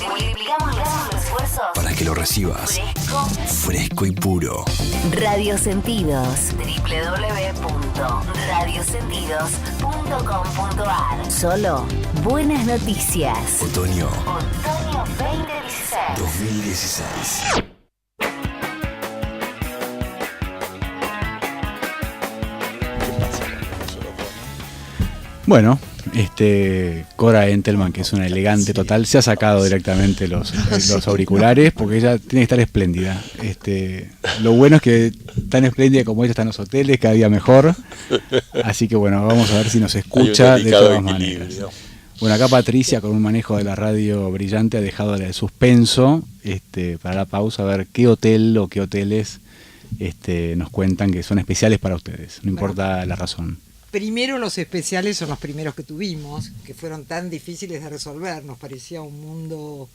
Multiplicamos los esfuerzos para que lo recibas fresco y puro. Radio Sentidos. www.radiosentidos.com.ar. Solo buenas noticias. Otoño 2016. 2016. Bueno, Cora Entelman, que es una elegante total, se ha sacado directamente los auriculares porque ella tiene que estar espléndida. Lo bueno es que tan espléndida como ella está en los hoteles, cada día mejor. Así que bueno, vamos a ver si nos escucha de todas maneras. Bueno, acá Patricia, con un manejo de la radio brillante, ha dejado el suspenso para la pausa, a ver qué hotel o qué hoteles nos cuentan que son especiales para ustedes, no importa la razón. Primero, los especiales son los primeros que tuvimos, que fueron tan difíciles de resolver. Nos parecía un mundo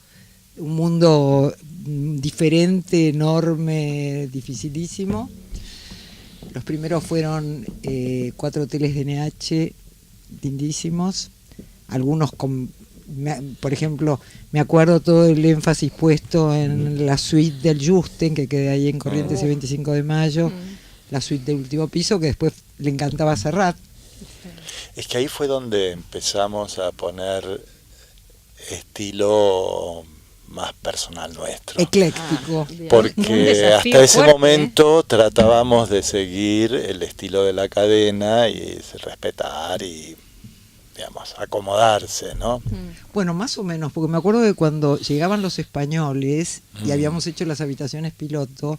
diferente, enorme, dificilísimo. Los primeros fueron 4 hoteles de NH lindísimos, algunos por ejemplo, me acuerdo todo el énfasis puesto en la suite del Justen, que queda ahí en Corrientes y 25 de Mayo, la suite del último piso, que después le encantaba a Serrat. Es que ahí fue donde empezamos a poner estilo más personal nuestro. Ecléctico. Porque hasta ese momento tratábamos de seguir el estilo de la cadena y respetar y, digamos, acomodarse, ¿no? Bueno, más o menos, porque me acuerdo que cuando llegaban los españoles y habíamos hecho las habitaciones piloto,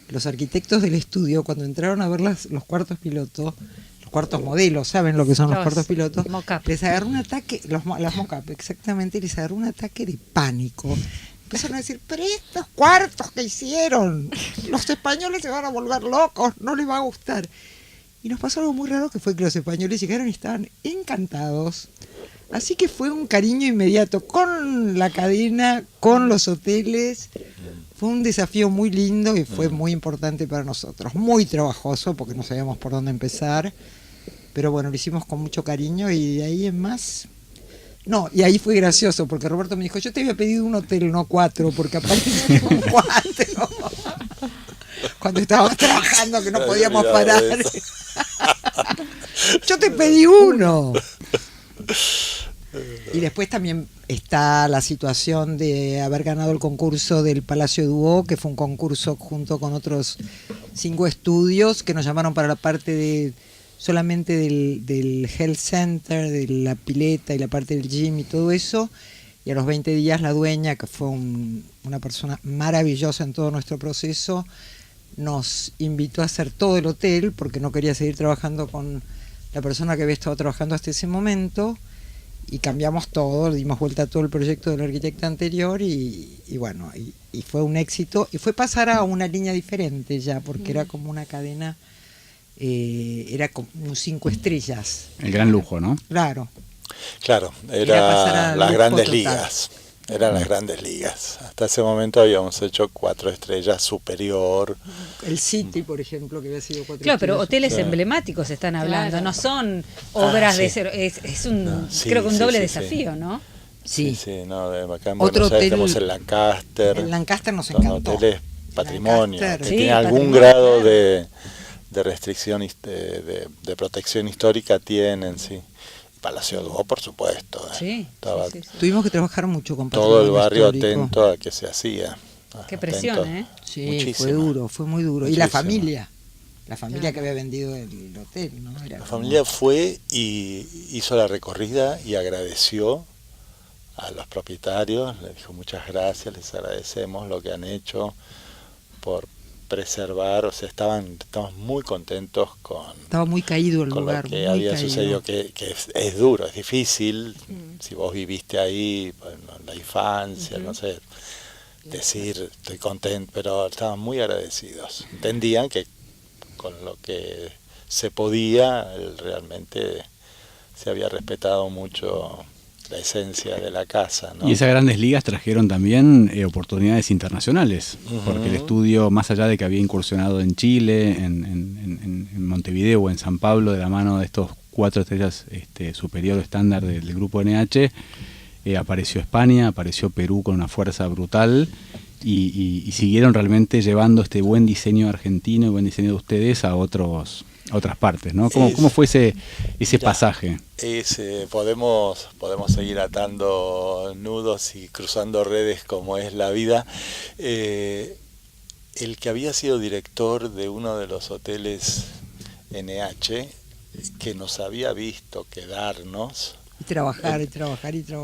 los arquitectos del estudio, cuando entraron a ver los cuartos piloto, cuartos modelos, ¿saben lo que son los cuartos pilotos? Les agarró un ataque, las mock-up, exactamente, les agarró un ataque de pánico. Empezaron a decir, pero estos cuartos que hicieron, los españoles se van a volver locos, no les va a gustar. Y nos pasó algo muy raro, que fue que los españoles llegaron y estaban encantados. Así que fue un cariño inmediato con la cadena, con los hoteles. Fue un desafío muy lindo y fue muy importante para nosotros. Muy trabajoso porque no sabíamos por dónde empezar. Pero bueno, lo hicimos con mucho cariño y de ahí en más... No, y ahí fue gracioso porque Roberto me dijo, yo te había pedido un hotel, no 4, porque aparte un 4. Cuando estábamos trabajando que no podíamos parar. Yo te pedí 1. Y después también está la situación de haber ganado el concurso del Palacio Duo, que fue un concurso junto con otros 5 estudios que nos llamaron para la parte solamente del health center, de la pileta y la parte del gym y todo eso. Y a los 20 días la dueña, que fue una persona maravillosa en todo nuestro proceso, nos invitó a hacer todo el hotel porque no quería seguir trabajando con la persona que había estado trabajando hasta ese momento. Y cambiamos todo, dimos vuelta a todo el proyecto del arquitecto anterior y bueno, y fue un éxito. Y fue pasar a una línea diferente ya, porque era como una cadena, era como 5 estrellas. El gran lujo, ¿no? Claro. Claro, era las grandes ligas. Eran las grandes ligas. Hasta ese momento habíamos hecho 4 estrellas superior. El City, por ejemplo, que había sido 4 Claro, estrellas. pero hoteles emblemáticos están hablando, no son obras de cero. Es un, creo que un doble desafío, ¿no? Sí. No, acá en Otro Buenos Aires hotel, tenemos el Lancaster. El Lancaster nos son encantó. hoteles patrimonio, Lancaster, que sí, tiene algún patrimonio, grado claro. de restricción, de protección histórica tienen, sí. Palacio Duo, por supuesto. Sí, Estaba sí. Tuvimos que trabajar mucho con todo el patrimonio barrio histórico. atento a que se hacía. Qué presión, Atento. Sí, Muchísimo. fue duro, fue muy duro. Muchísimo. Y la familia que había vendido el hotel, ¿no? Era La como... familia fue y hizo la recorrida y agradeció a los propietarios, les dijo muchas gracias, les agradecemos lo que han hecho por preservar, o sea, estamos muy contentos Estaba muy caído el con lugar, lo que muy había caído. sucedido, que es duro, es difícil, si vos viviste ahí, bueno, la infancia, no sé, decir estoy contento, pero estaban muy agradecidos, entendían que con lo que se podía, realmente se había respetado mucho la esencia de la casa, ¿no? Y esas grandes ligas trajeron también oportunidades internacionales, porque el estudio, más allá de que había incursionado en Chile, en Montevideo o en San Pablo, de la mano de estos 4 estrellas superior estándar del grupo NH, apareció España, apareció Perú con una fuerza brutal y siguieron realmente llevando este buen diseño argentino y buen diseño de ustedes a otras partes, ¿no? ¿Cómo fue ese pasaje? Podemos seguir atando nudos y cruzando redes como es la vida. El que había sido director de uno de los hoteles NH, que nos había visto quedarnos, y trabajar.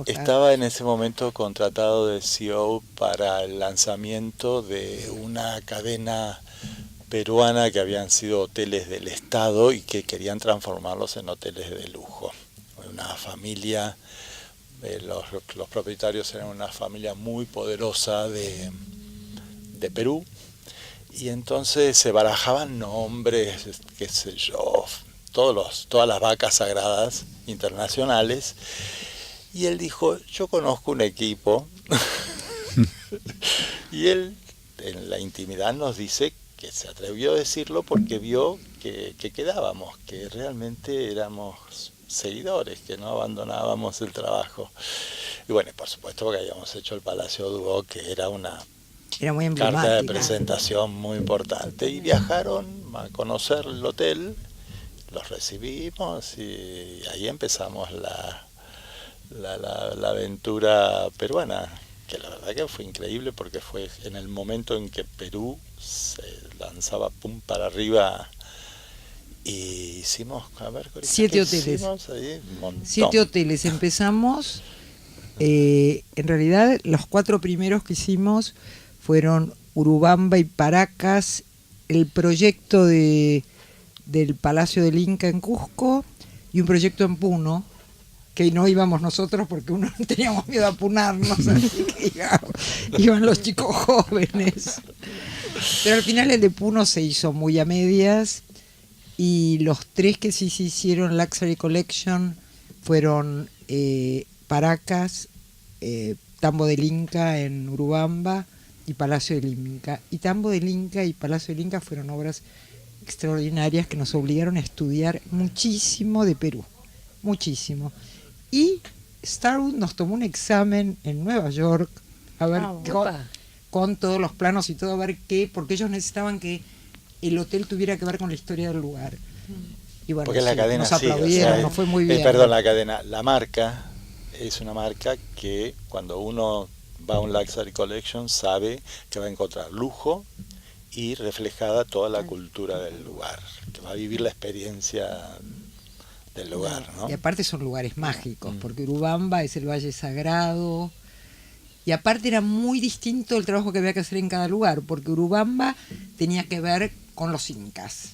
Estaba en ese momento contratado de CEO para el lanzamiento de una cadena peruana que habían sido hoteles del Estado y que querían transformarlos en hoteles de lujo. Una familia, los propietarios eran una familia muy poderosa de Perú, y entonces se barajaban nombres, qué sé yo, todas las vacas sagradas internacionales, y él dijo, yo conozco un equipo, y él en la intimidad nos dice que se atrevió a decirlo porque vio que quedábamos, que realmente éramos seguidores, que no abandonábamos el trabajo. Y bueno, por supuesto que habíamos hecho el Palacio Dubó, que era una muy carta de presentación muy importante, y viajaron a conocer el hotel, los recibimos y ahí empezamos la aventura peruana, que la verdad que fue increíble porque fue en el momento en que Perú se lanzaba pum para arriba, y hicimos, a ver, 7 hoteles. Ahí, un montón. 7 hoteles. Empezamos, en realidad los 4 primeros que hicimos fueron Urubamba y Paracas, el proyecto del Palacio del Inca en Cusco y un proyecto en Puno, que no íbamos nosotros porque teníamos miedo a apunarnos, así que iban los chicos jóvenes. Pero al final el de Puno se hizo muy a medias, y los 3 que sí se hicieron Luxury Collection fueron Paracas, Tambo del Inca en Urubamba y Palacio del Inca. Y Tambo del Inca y Palacio del Inca fueron obras extraordinarias que nos obligaron a estudiar muchísimo de Perú, muchísimo. Y Starwood nos tomó un examen en Nueva York, a ver, con todos los planos y todo, a ver qué, porque ellos necesitaban que el hotel tuviera que ver con la historia del lugar. Y bueno, porque la cadena, nos aplaudieron, nos fue muy bien. La marca es una marca que cuando uno va a un Luxury Collection sabe que va a encontrar lujo y reflejada toda la cultura del lugar, que va a vivir la experiencia del lugar, ¿no? Y aparte son lugares mágicos, porque Urubamba es el Valle Sagrado, y aparte era muy distinto el trabajo que había que hacer en cada lugar, porque Urubamba tenía que ver con los incas,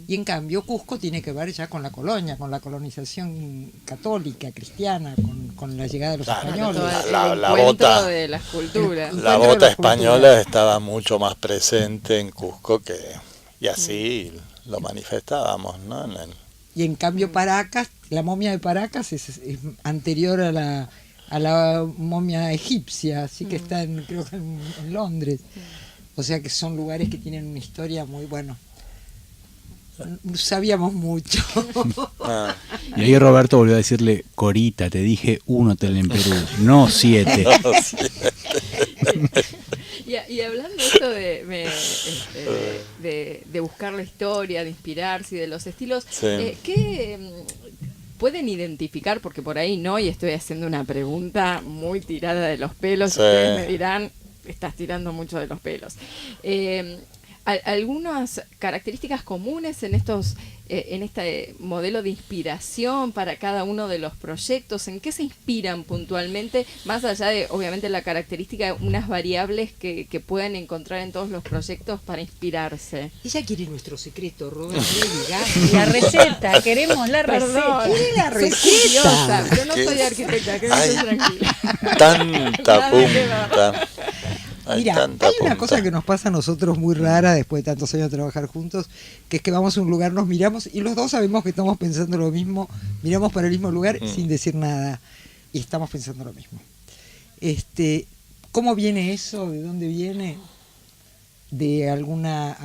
y en cambio Cusco tiene que ver ya con la colonia, con la colonización católica, cristiana, con la llegada de los españoles. La bota de las culturas. La bota española estaba mucho más presente en Cusco y así lo manifestábamos, ¿no? Y en cambio Paracas, la momia de Paracas es anterior a la momia egipcia, así que está creo que en Londres. O sea que son lugares que tienen una historia muy buena. Sabíamos mucho. Y ahí Roberto volvió a decirle, Corita, te dije un hotel en Perú, no 7. Y hablando esto de buscar la historia, de inspirarse y de los estilos, sí. ¿Qué pueden identificar? Porque por ahí no, y estoy haciendo una pregunta muy tirada de los pelos, sí. Ustedes me dirán, estás tirando mucho de los pelos. Algunas características comunes en este modelo de inspiración para cada uno de los proyectos, ¿en qué se inspiran puntualmente? Más allá de, obviamente, la característica, unas variables que pueden encontrar en todos los proyectos para inspirarse. Ella quiere nuestro secreto, Robert. La receta, queremos la receta. Quiere la receta. Pero no ¿Qué? soy arquitecta, quédate tranquila. Tanta punta. Mira, hay una cosa que nos pasa a nosotros muy rara después de tantos años de trabajar juntos, que es que vamos a un lugar, nos miramos y los dos sabemos que estamos pensando lo mismo, miramos para el mismo lugar sin decir nada y estamos pensando lo mismo. ¿Cómo viene eso? ¿De dónde viene? De alguna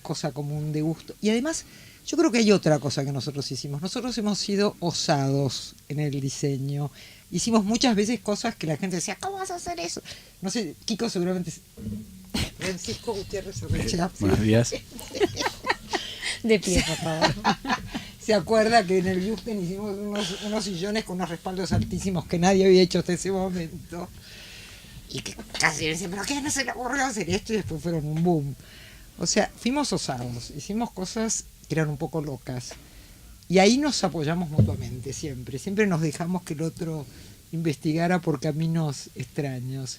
cosa común de gusto. Y además, yo creo que hay otra cosa que nosotros hicimos. Nosotros hemos sido osados en el diseño. hicimos muchas veces cosas que la gente decía, ¿cómo vas a hacer eso? No sé, Kiko seguramente... Francisco Gutiérrez Arrechea. Buenos días. De pie, por favor. Se acuerda que en el Houston hicimos unos sillones con unos respaldos altísimos que nadie había hecho hasta ese momento. Y que casi decían, ¿pero qué no se le ocurrió hacer esto? Y después fueron un boom. O sea, fuimos osados, hicimos cosas que eran un poco locas. Y ahí nos apoyamos mutuamente, siempre. Siempre nos dejamos que el otro investigara por caminos extraños.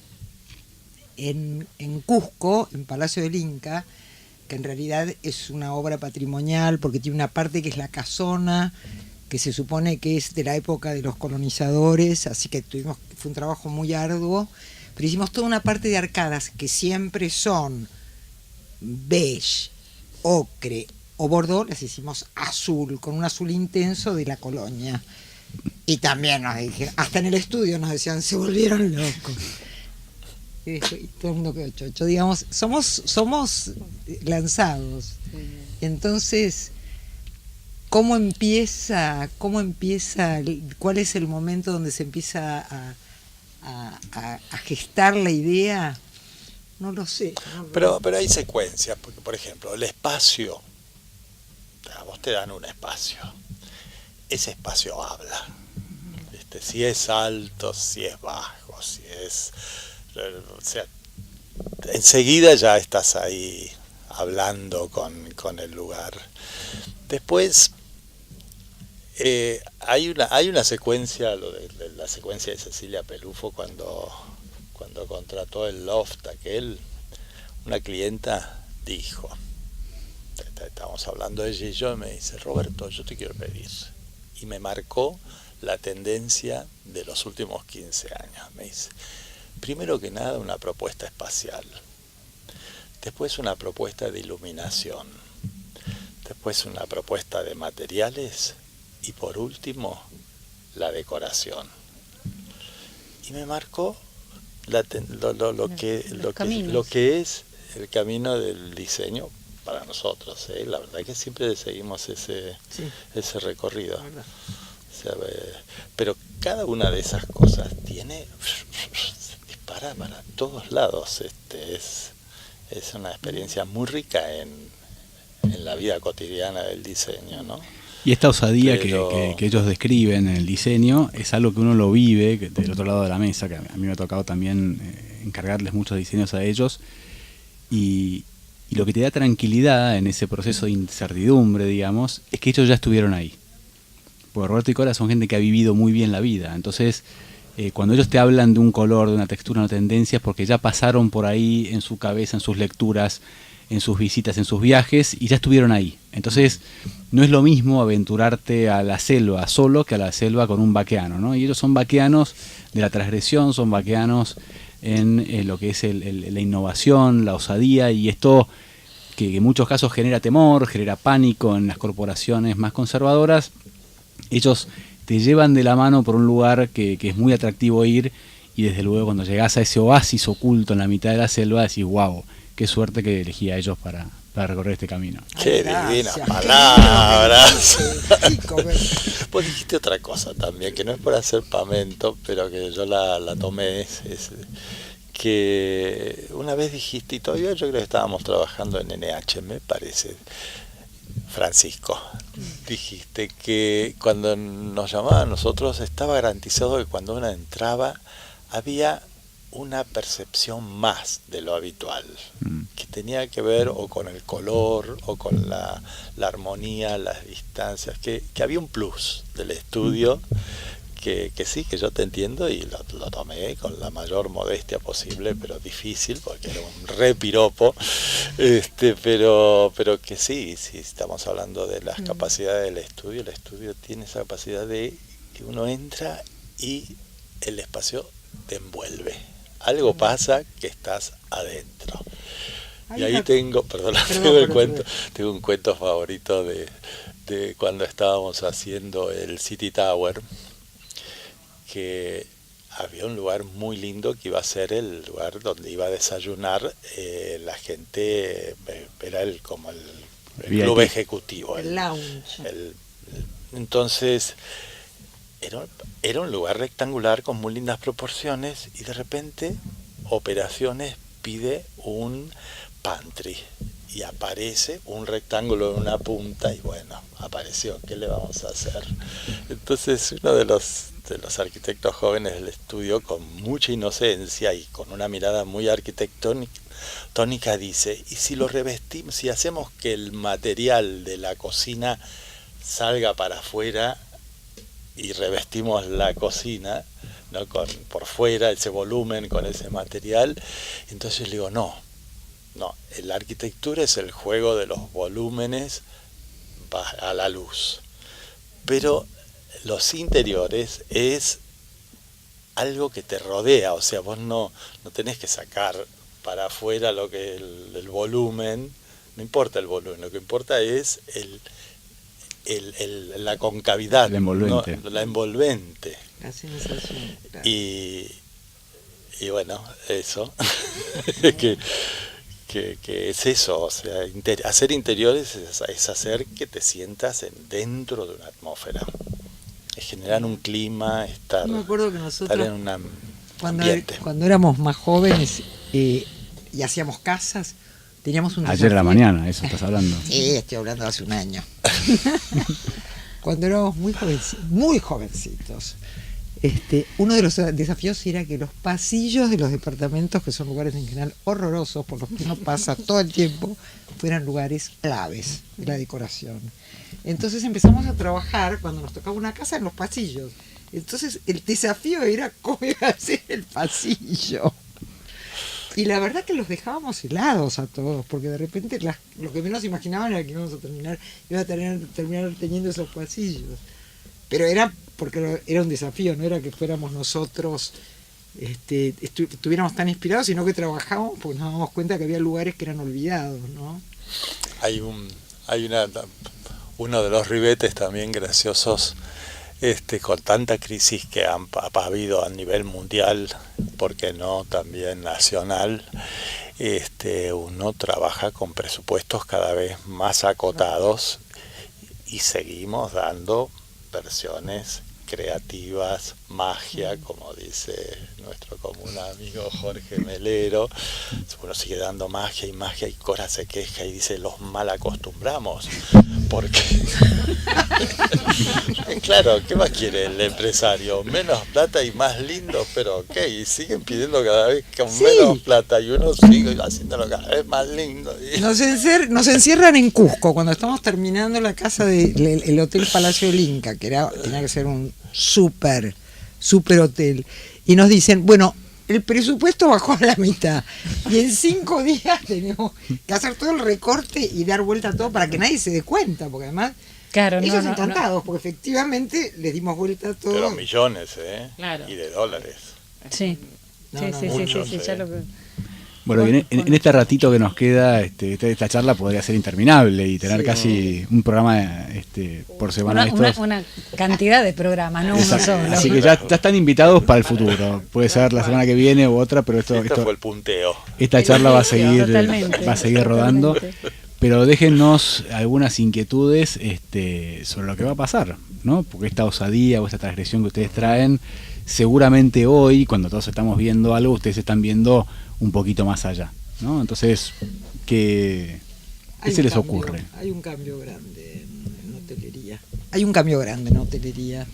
En Cusco, en Palacio del Inca, que en realidad es una obra patrimonial porque tiene una parte que es la casona, que se supone que es de la época de los colonizadores, así que fue un trabajo muy arduo, pero hicimos toda una parte de arcadas que siempre son beige, ocre o bordeaux, las hicimos azul, con un azul intenso de la colonia. Y también nos dijeron, hasta en el estudio nos decían, se volvieron locos. Y todo el mundo quedó chocho. Digamos, somos lanzados. Entonces, ¿cómo empieza? ¿Cuál es el momento donde se empieza a gestar la idea? No lo sé. Pero hay secuencias, porque por ejemplo, el espacio, a vos te dan un espacio, ese espacio habla, si es alto, si es bajo, si es... O sea, enseguida ya estás ahí hablando con el lugar. Después hay una secuencia, la secuencia de Cecilia Pelufo cuando contrató el loft aquel, una clienta dijo, estábamos hablando de ella y yo, me dice, Roberto, yo te quiero pedir. Y me marcó la tendencia de los últimos 15 años. Me dice, primero que nada, una propuesta espacial, después una propuesta de iluminación, después una propuesta de materiales y por último, la decoración. Y me marcó lo que es el camino del diseño para nosotros. La verdad que siempre seguimos ese recorrido. O sea, pero cada una de esas cosas dispara para todos lados. Es una experiencia muy rica en la vida cotidiana del diseño, ¿no? Y esta osadía que ellos describen en el diseño es algo que uno lo vive del otro lado de la mesa, que a mí me ha tocado también encargarles muchos diseños a ellos, y lo que te da tranquilidad en ese proceso de incertidumbre, digamos, es que ellos ya estuvieron ahí. Porque Roberto y Cora son gente que ha vivido muy bien la vida, entonces cuando ellos te hablan de un color, de una textura, una tendencia, es porque ya pasaron por ahí en su cabeza, en sus lecturas, en sus visitas, en sus viajes, y ya estuvieron ahí. Entonces no es lo mismo aventurarte a la selva solo que a la selva con un vaqueano, ¿no? Y ellos son vaqueanos de la transgresión, son vaqueanos en lo que es la innovación, la osadía, y esto que en muchos casos genera temor, genera pánico en las corporaciones más conservadoras. Ellos te llevan de la mano por un lugar que es muy atractivo ir, y desde luego cuando llegás a ese oasis oculto en la mitad de la selva decís, wow, qué suerte que elegí a ellos para recorrer este camino. Qué divinas palabras. Vos dijiste otra cosa también, que no es por hacer pamento, pero que yo la tomé, es que una vez dijiste, y todavía yo creo que estábamos trabajando en NH, me parece, Francisco, dijiste que cuando nos llamaban a nosotros estaba garantizado que cuando uno entraba había una percepción más de lo habitual, que tenía que ver o con el color o con la armonía, las distancias, que había un plus del estudio, que sí, que yo te entiendo y lo tomé con la mayor modestia posible, pero difícil porque era un re piropo, pero que sí, estamos hablando de las capacidades del estudio. El estudio tiene esa capacidad de que uno entra y el espacio te envuelve. Algo pasa que estás adentro. Y ahí tengo un cuento favorito de cuando estábamos haciendo el City Tower, que había un lugar muy lindo que iba a ser el lugar donde iba a desayunar la gente, era como el club ejecutivo, el lounge. Entonces era un lugar rectangular con muy lindas proporciones y de repente Operaciones pide un pantry y aparece un rectángulo en una punta y bueno, apareció, ¿qué le vamos a hacer? Entonces uno de los arquitectos jóvenes del estudio, con mucha inocencia y con una mirada muy arquitectónica, dice, ¿y si lo revestimos, si hacemos que el material de la cocina salga para afuera y revestimos la cocina, ¿no? Por fuera, ese volumen con ese material? Entonces le digo, no, la arquitectura es el juego de los volúmenes a la luz, pero los interiores es algo que te rodea, o sea, vos no tenés que sacar para afuera lo que el volumen, no importa el volumen, lo que importa es la concavidad, la envolvente. ¿no? La envolvente. La sensación, claro. Y bueno, eso, que es eso, o sea, hacer interiores es hacer que te sientas dentro de una atmósfera, es generar un clima, estar, Yo me acuerdo que estar en un ambiente. Cuando éramos más jóvenes y hacíamos casas, teníamos un Ayer a la mañana, eso estás hablando. Sí, estoy hablando de hace un año. Cuando éramos muy jovencitos, uno de los desafíos era que los pasillos de los departamentos, que son lugares en general horrorosos, por los que uno pasa todo el tiempo, fueran lugares claves de la decoración. Entonces empezamos a trabajar, cuando nos tocaba una casa, en los pasillos. Entonces el desafío era cómo iba a ser el pasillo. Y la verdad que los dejábamos helados a todos, porque de repente lo que menos imaginaban era que íbamos a terminar teniendo esos pasillos. Pero era porque era un desafío, no era que fuéramos nosotros, estuviéramos tan inspirados, sino que trabajábamos porque nos dábamos cuenta que había lugares que eran olvidados, ¿no? Uno de los ribetes también graciosos, con tanta crisis que ha habido a nivel mundial, ¿por qué no también nacional? Uno trabaja con presupuestos cada vez más acotados y seguimos dando versiones creativas, magia, como dice nuestro común amigo Jorge Melero. Uno sigue dando magia y Cora se queja y dice, los mal acostumbramos, porque claro, ¿qué más quiere el empresario? Menos plata y más lindo, pero ok, y siguen pidiendo cada vez con menos plata y uno sigue haciéndolo cada vez más lindo. Nos encierran en Cusco cuando estamos terminando la casa del Hotel Palacio del Inca, que tenía que ser un super hotel, y nos dicen, bueno, el presupuesto bajó a la mitad y en 5 días tenemos que hacer todo el recorte y dar vuelta a todo para que nadie se dé cuenta, porque además ellos encantados, porque efectivamente les dimos vuelta a todo. Pero millones, Claro. Y de dólares. Sí, sí, ya lo que... Bueno, y en este ratito que nos queda, esta charla podría ser interminable y tener casi un programa por semana. Una cantidad de programas, no Exacto. uno solo. Así que ya están invitados para el futuro. Puede ser la semana que viene u otra, pero esto fue el punteo. Esta charla va a seguir Totalmente. rodando. Pero déjennos algunas inquietudes sobre lo que va a pasar, ¿no? Porque esta osadía o esta transgresión que ustedes traen, seguramente hoy, cuando todos estamos viendo algo, ustedes están viendo un poquito más allá, ¿no? Entonces, ¿qué se les ocurre? Hay un cambio grande en hotelería. Hay un cambio grande en hotelería.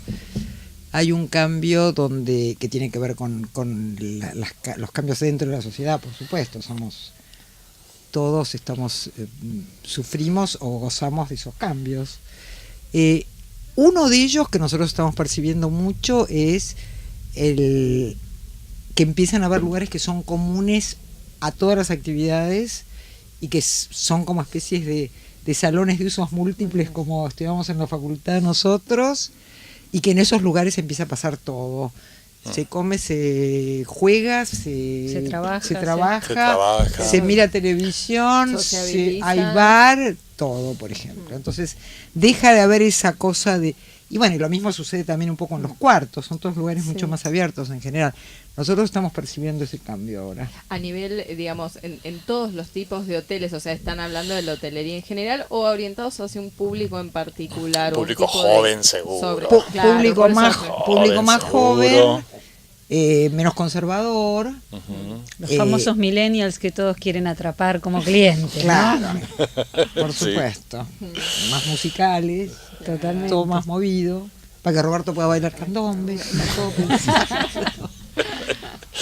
Hay un cambio que tiene que ver con los cambios dentro de la sociedad, por supuesto. Todos sufrimos o gozamos de esos cambios. Uno de ellos que nosotros estamos percibiendo mucho es que empiezan a haber lugares que son comunes a todas las actividades y que son como especies de salones de usos múltiples, como estudiamos en la facultad nosotros, y que en esos lugares empieza a pasar todo. Se come, se juega, se trabaja, se mira televisión, hay bar, todo, por ejemplo. Entonces deja de haber esa cosa de Y bueno, y lo mismo sucede también un poco en los cuartos, son todos lugares mucho más abiertos en general. Nosotros estamos percibiendo ese cambio ahora. A nivel, digamos, en todos los tipos de hoteles, o sea, ¿están hablando de la hotelería en general o orientados hacia un público en particular? Público joven, seguro. Claro, Público más joven, seguro. Menos conservador. Los famosos millennials que todos quieren atrapar como clientes. Claro, por Sí. supuesto. Más musicales, Totalmente. todo más movido, para que Roberto pueda bailar candombe.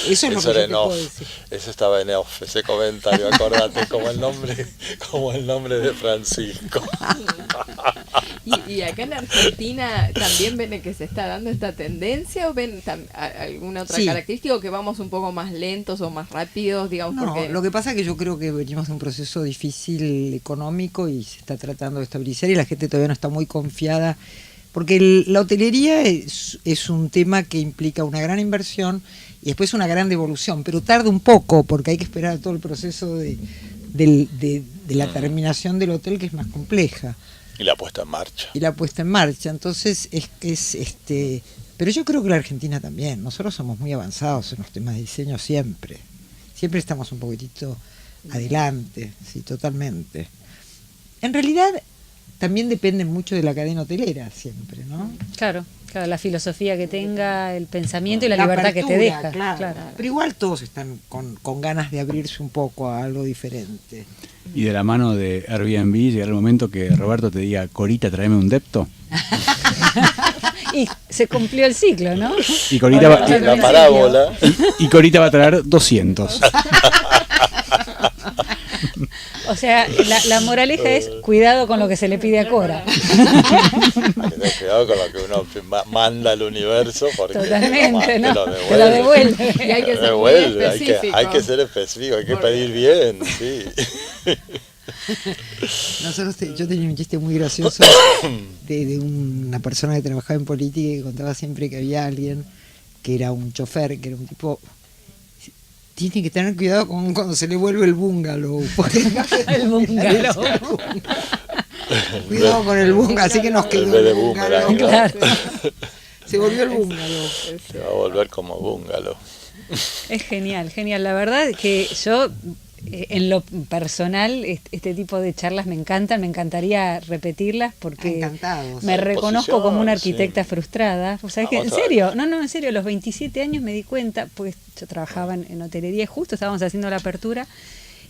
Eso es lo que Eso era yo en te puedo off. decir. Eso estaba en off, ese comentario, acordate, como el nombre de Francisco. ¿Y acá en Argentina también ven que se está dando esta tendencia o ven alguna otra Sí. característica o que vamos un poco más lentos o más rápidos, digamos? No, porque lo que pasa es que yo creo que venimos de un proceso difícil económico y se está tratando de estabilizar y la gente todavía no está muy confiada, porque la hotelería es un tema que implica una gran inversión y después una gran devolución, pero tarda un poco porque hay que esperar todo el proceso de la terminación del hotel, que es más compleja. Y la puesta en marcha. Y la puesta en marcha, entonces pero yo creo que la Argentina también, nosotros somos muy avanzados en los temas de diseño siempre estamos un poquitito adelante, sí, totalmente. En realidad también depende mucho de la cadena hotelera siempre, ¿no? Claro, la filosofía que tenga, el pensamiento y la libertad que te apertura, deja. claro. Pero igual todos están con ganas de abrirse un poco a algo diferente. Y de la mano de Airbnb llegará el momento que Roberto te diga, Corita, tráeme un depto. Y se cumplió el ciclo, ¿no? Y Corita, va, La parábola. y Corita va a traer 200. O sea, la moraleja es cuidado con lo que se le pide a Cora. Hay que tener cuidado con lo que uno manda al universo, porque Totalmente, ¿no? te lo devuelve. Y hay que ser muy Devuelve, específico. hay que ser específico, hay que pedir bien, sí. Yo tenía un chiste muy gracioso de una persona que trabajaba en política y que contaba siempre que había alguien que era un chofer, que era un tipo... Tiene que tener cuidado con cuando se le vuelve el bungalow. El bungalow. Cuidado con el bungalow, así que nos quedó En vez de el bungalow. boomerang, Claro. Se volvió el bungalow. Se va a volver como bungalow. Es genial, genial. La verdad que yo, en lo personal, este tipo de charlas me encantan, me encantaría repetirlas porque Encantados. me reconozco como una Posición, arquitecta frustrada. ¿Sabes Ah, qué? ¿En otra serio? No, en serio, a los 27 años me di cuenta, porque yo trabajaba en hotelería y justo estábamos haciendo la apertura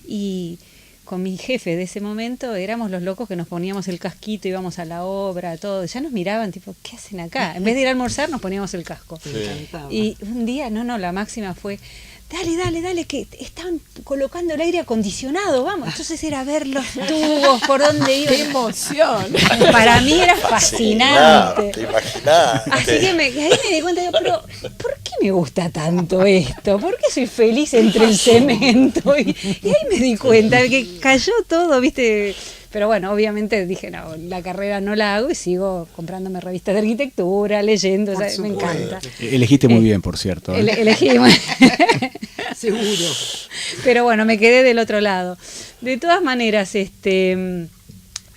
y con mi jefe de ese momento éramos los locos que nos poníamos el casquito, íbamos a la obra, todo. Ya nos miraban, tipo, ¿qué hacen acá? En vez de ir a almorzar, nos poníamos el casco. Me encantaba. Y un día, la máxima fue, dale, que están colocando el aire acondicionado, vamos. Entonces era ver los tubos, por dónde iba. ¡Qué emoción! Para mí era fascinante. Te imaginaste. Así que ahí me di cuenta, digo, pero ¿por qué me gusta tanto esto? ¿Por qué soy feliz entre el cemento? Y ahí me di cuenta que cayó todo, ¿viste? Pero bueno, obviamente dije, no, la carrera no la hago y sigo comprándome revistas de arquitectura, leyendo, o sea, me encanta. Elegiste muy bien, por cierto. Elegí. Seguro. Pero bueno, me quedé del otro lado. De todas maneras,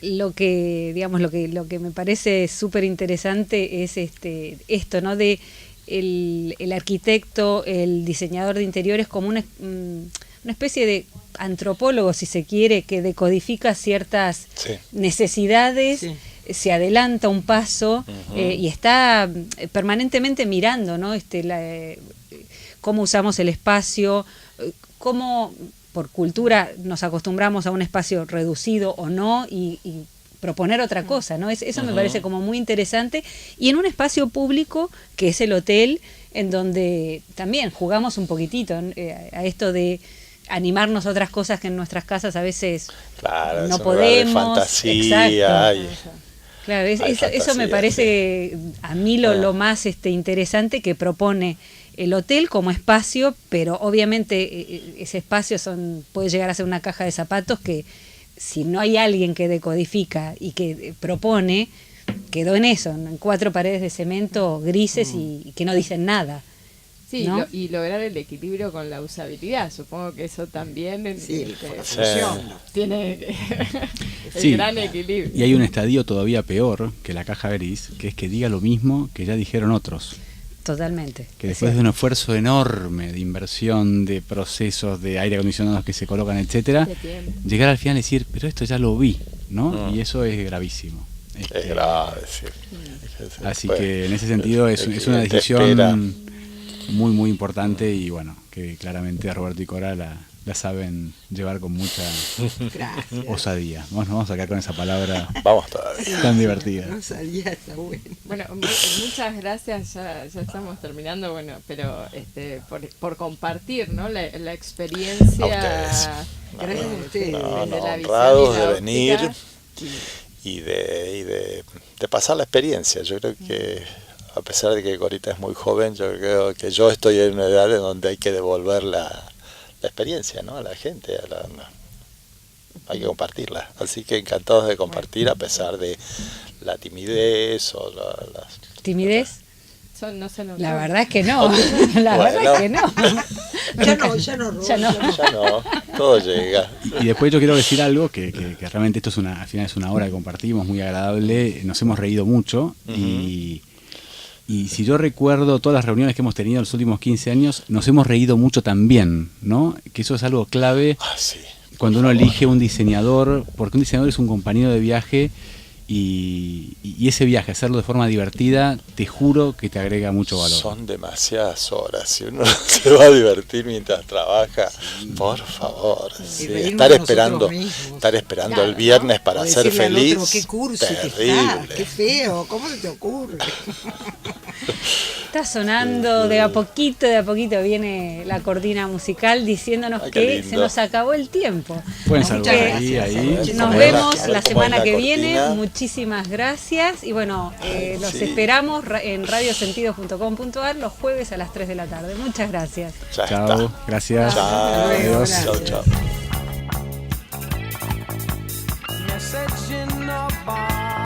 lo que me parece súper interesante es esto, ¿no? De el arquitecto, el diseñador de interiores como una especie de antropólogo, si se quiere, que decodifica ciertas necesidades. Sí. Se adelanta un paso y está permanentemente mirando, ¿no? Cómo usamos el espacio, cómo por cultura nos acostumbramos a un espacio reducido o no y proponer otra cosa, ¿no? Eso me parece como muy interesante, y en un espacio público que es el hotel, en donde también jugamos un poquitito a esto de animarnos a otras cosas que en nuestras casas a veces no podemos. Fantasía. Claro, eso me parece a mí lo más interesante que propone el hotel como espacio, pero obviamente ese espacio puede llegar a ser una caja de zapatos que si no hay alguien que decodifica y que propone, quedó en eso, en 4 paredes de cemento grises y que no dicen nada. Sí, ¿no? y lograr el equilibrio con la usabilidad. Supongo que eso también Sí, Sí. tiene el Sí. gran equilibrio. Y hay un estadio todavía peor que la caja gris, que es que diga lo mismo que ya dijeron otros. Totalmente. Que después de un esfuerzo enorme de inversión, de procesos, de aire acondicionados que se colocan, etcétera, De tiempo. llegar al final y decir, pero esto ya lo vi, ¿no? Y eso es gravísimo. Es grave, sí. Así Pues, que en ese sentido es el una cliente decisión espera. muy, muy importante y bueno, que claramente Roberto y Cora la saben llevar con mucha Gracias. osadía. Vamos a quedar con esa palabra Vamos todavía. tan divertida. No salía, está bueno. Bueno, muchas gracias, ya estamos terminando, bueno, pero por compartir, ¿no? La experiencia. A Gracias a ustedes. No, desde la visión honrados y la de óptica. venir y de pasar la experiencia. Yo creo que a pesar de que Corita es muy joven, yo creo que yo estoy en una edad en donde hay que devolver la experiencia, ¿no? A la gente, hay que compartirla. Así que encantados de compartir a pesar de la timidez o las... ¿Timidez? No se nos La verdad es que no. La Bueno. verdad es que no. Ya no, ya no, Ro, Ya no. Ya no, todo llega. Y después yo quiero decir algo, que realmente esto es al final es una hora que compartimos, muy agradable, nos hemos reído mucho y si yo recuerdo todas las reuniones que hemos tenido en los últimos 15 años, nos hemos reído mucho también, ¿no? Que eso es algo clave Ah, sí. cuando uno elige un diseñador, porque un diseñador es un compañero de viaje y ese viaje, hacerlo de forma divertida, te juro que te agrega mucho valor. Son demasiadas horas. Si uno se va a divertir mientras trabaja, por favor. Sí, reírnos estar de esperando, nosotros mismos. estar esperando Claro, el viernes ¿no? para O ser decirle al feliz. otro, qué cursi que terrible. está, qué feo, ¿cómo se te ocurre? Está sonando de a poquito viene la cortina musical diciéndonos Ay, qué que lindo. se nos acabó el tiempo. Pueden Muchas saludar gracias. ahí. Nos A ver, vemos a ver la cómo semana es la que viene. cortina. Muchísimas gracias. Y bueno, los sí. esperamos en radiosentidos.com.ar los jueves a las 3 de la tarde. Muchas gracias. Ya Chao, está. gracias. Chao. Hasta luego, Adiós. gracias. Chao, chao.